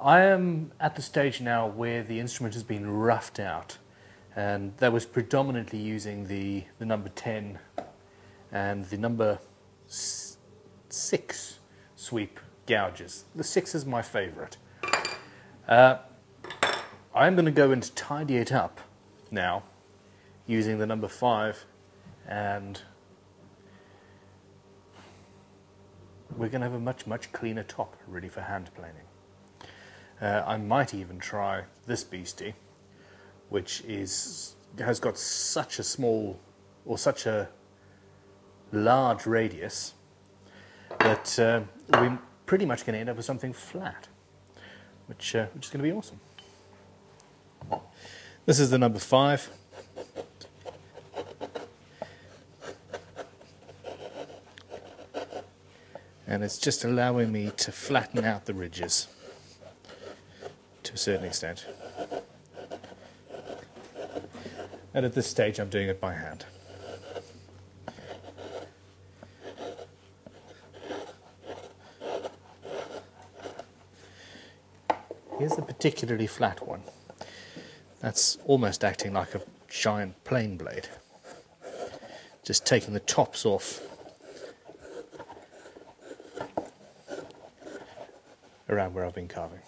I am at the stage now where the instrument has been roughed out, and that was predominantly using the number 10 and the number 6 sweep gouges. The 6 is my favourite. I'm going to go and tidy it up now using the number 5, and we're going to have a much cleaner top ready for hand planing. I might even try this beastie, which has got such a small or such a large radius that we're pretty much going to end up with something flat, which is going to be awesome. This is the number 5. And it's just allowing me to flatten out the ridges to a certain extent. And at this stage I'm doing it by hand. Here's a particularly flat one. That's almost acting like a giant plane blade. Just taking the tops off around where I've been carving.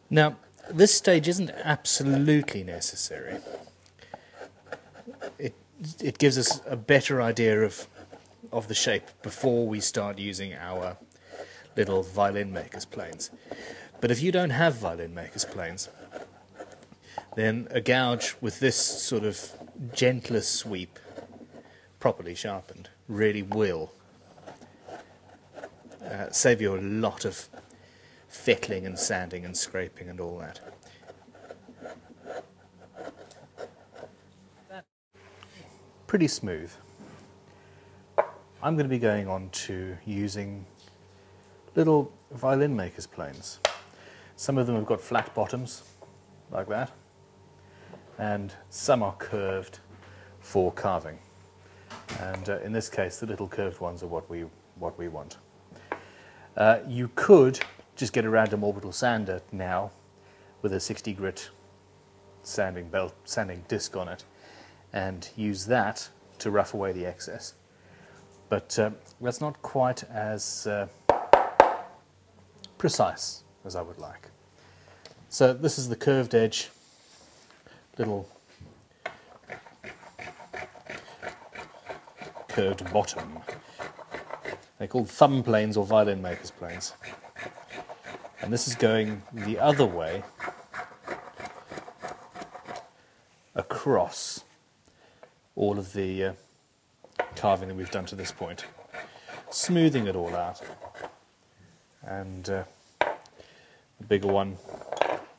Now, this stage isn't absolutely necessary. It gives us a better idea of the shape before we start using our little violin maker's planes. But if you don't have violin maker's planes, then a gouge with this sort of gentler sweep, properly sharpened, really will save you a lot of fettling and sanding and scraping and all that. Pretty smooth. I'm going to be going on to using little violin maker's planes. Some of them have got flat bottoms, like that, and some are curved for carving. And in this case, the little curved ones are what we want. You could just get a random orbital sander now with a 60 grit sanding disc on it and use that to rough away the excess. But that's not quite as precise as I would like. So this is the curved edge, little curved bottom. They're called thumb planes or violin maker's planes. And this is going the other way across all of the carving that we've done to this point, smoothing it all out. And the bigger one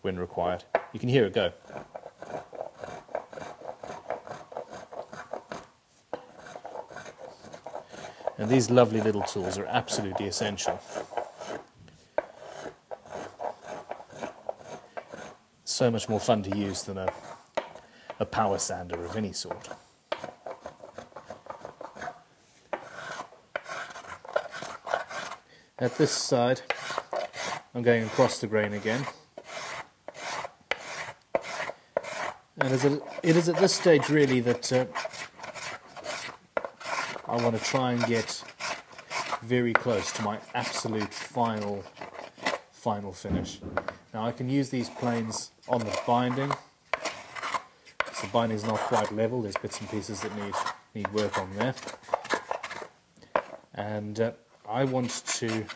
when required. You can hear it go. And these lovely little tools are absolutely essential. So much more fun to use than a power sander of any sort. At this side, I'm going across the grain again. And it is at this stage really that I want to try and get very close to my absolute final finish. Now I can use these planes on the binding. So the binding is not quite level, there's bits and pieces that need work on there. And I want to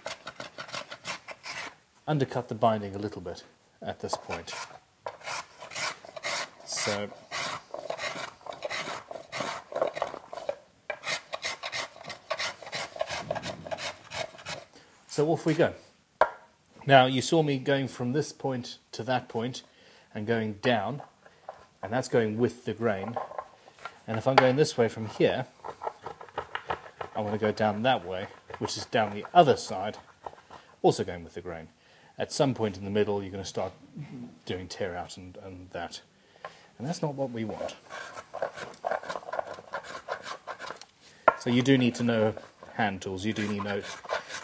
undercut the binding a little bit at this point. So off we go. Now you saw me going from this point to that point and going down, and that's going with the grain. And if I'm going this way from here, I want to go down that way, which is down the other side, also going with the grain. At some point in the middle, you're going to start doing tear out and that. And that's not what we want. So you do need to know hand tools. You do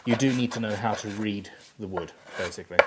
You do need to know how to read the wood, basically.